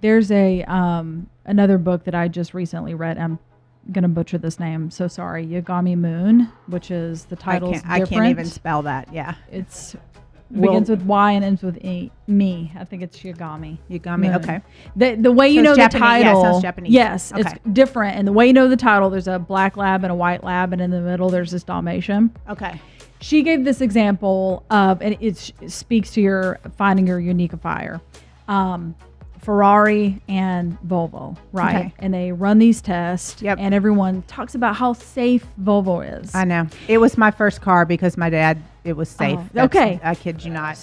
there's a another book that I just recently read. I'm gonna butcher this name, so sorry. Yagami Moon, which is the title's different. I can't even spell that. Yeah, it's begins with Y and ends with E. Me. I think it's Yagami. Yagami. Moon. Okay. The way you know Japanese, the title. Yeah, it sounds Japanese. Yes, okay. it's different, and the way you know the title, there's a black lab and a white lab, and in the middle there's this Dalmatian. Okay. She gave this example of, and it speaks to your finding your unifier. Ferrari and Volvo, right? Okay. And they run these tests, and everyone talks about how safe Volvo is. I know. It was my first car because my dad, it was safe. Okay. I kid you not.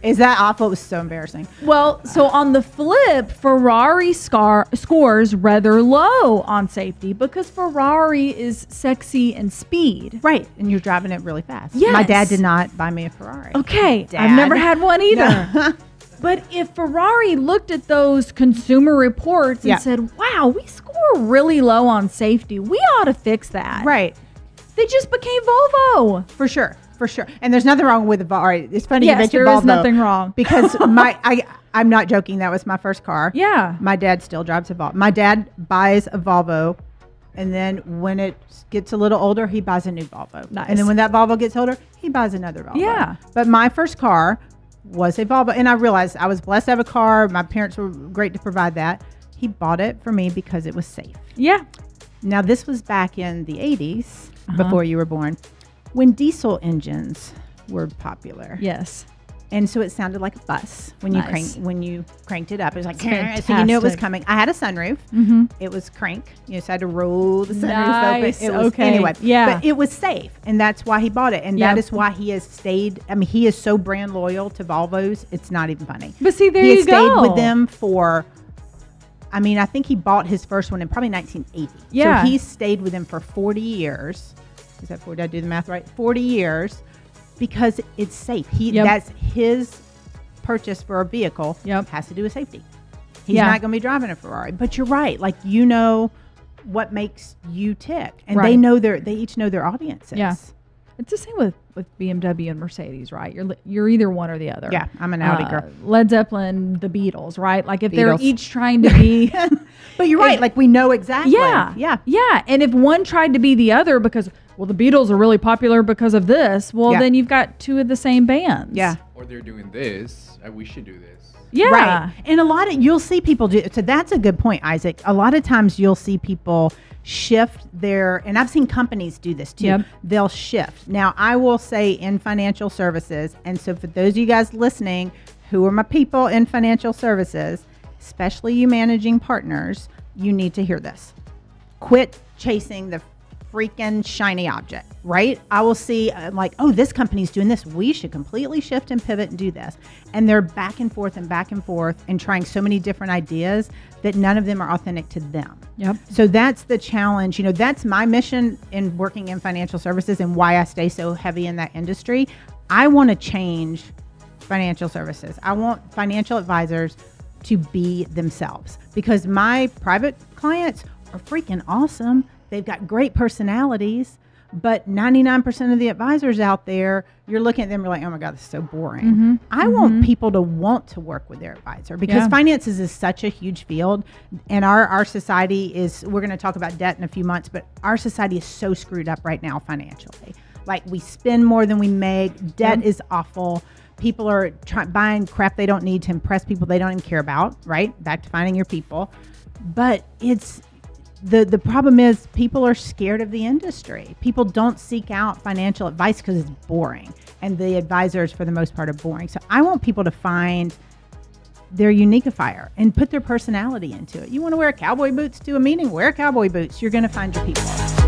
Is that awful? It was so embarrassing. Well, so on the flip, Ferrari scores rather low on safety because Ferrari is sexy and speed. Right. And you're driving it really fast. Yes. My dad did not buy me a Ferrari. Okay. Dad. I've never had one either. No. But if Ferrari looked at those consumer reports and said, wow, we score really low on safety, we ought to fix that. Right. They just became Volvo. For sure. For sure. And there's nothing wrong with the Volvo. It's funny you mentioned Volvo. There is nothing wrong. Because I'm not joking. That was my first car. Yeah. My dad still drives a Volvo. My dad buys a Volvo. And then when it gets a little older, he buys a new Volvo. Nice. And then when that Volvo gets older, he buys another Volvo. Yeah. But my first car was a Volvo. And I realized I was blessed to have a car. My parents were great to provide that. He bought it for me because it was safe. Yeah. Now, this was back in the 80s, before you were born, when diesel engines were popular. Yes. And so it sounded like a bus when you cranked it up. It was like, fantastic. So you knew it was coming. I had a sunroof. Mm-hmm. It was crank. You just had to roll the sunroof open. It was, okay. Anyway, yeah. But it was safe, and that's why he bought it. And that is why he has stayed. I mean, he is so brand loyal to Volvos. It's not even funny. But see, there he you go. He stayed with them for, I mean, I think he bought his first one in probably 1980. Yeah. So he stayed with them for 40 years. Is that 40? Did I do the math right? 40 years because it's safe. That's his purchase for a vehicle has to do with safety. He's not going to be driving a Ferrari. But you're right. Like, you know what makes you tick. And they each know their audiences. Yeah. It's the same with BMW and Mercedes, right? You're either one or the other. Yeah, I'm an Audi girl. Led Zeppelin, the Beatles, right? Like if they're each trying to be But you're right, like we know exactly. Yeah. And if one tried to be the other because, well, the Beatles are really popular because of this, well, then you've got two of the same bands. Yeah. Or they're doing this, we should do this. Yeah. Right. And you'll see people do, so that's a good point, Isaac. A lot of times you'll see people shift and I've seen companies do this too. Yep. They'll shift. Now, I will say in financial services, and so for those of you guys listening who are my people in financial services, especially you managing partners, you need to hear this. Quit chasing the freaking shiny object, right? I will see like, oh, this company's doing this. We should completely shift and pivot and do this. And they're back and forth and trying so many different ideas that none of them are authentic to them. Yep. So that's the challenge. You know, that's my mission in working in financial services and why I stay so heavy in that industry. I want to change financial services. I want financial advisors to be themselves because my private clients are freaking awesome. They've got great personalities, but 99% of the advisors out there, you're looking at them, you're like, oh my God, this is so boring. Mm-hmm. I want people to want to work with their advisor because finances is such a huge field. And our society is, we're going to talk about debt in a few months, but our society is so screwed up right now financially. Like we spend more than we make. Debt is awful. People are buying crap they don't need to impress people they don't even care about, right? Back to finding your people. But it's, the problem is people are scared of the industry. People don't seek out financial advice because it's boring. And the advisors, for the most part, are boring. So I want people to find their unifier and put their personality into it. You want to wear cowboy boots to a meeting? Wear cowboy boots. You're going to find your people.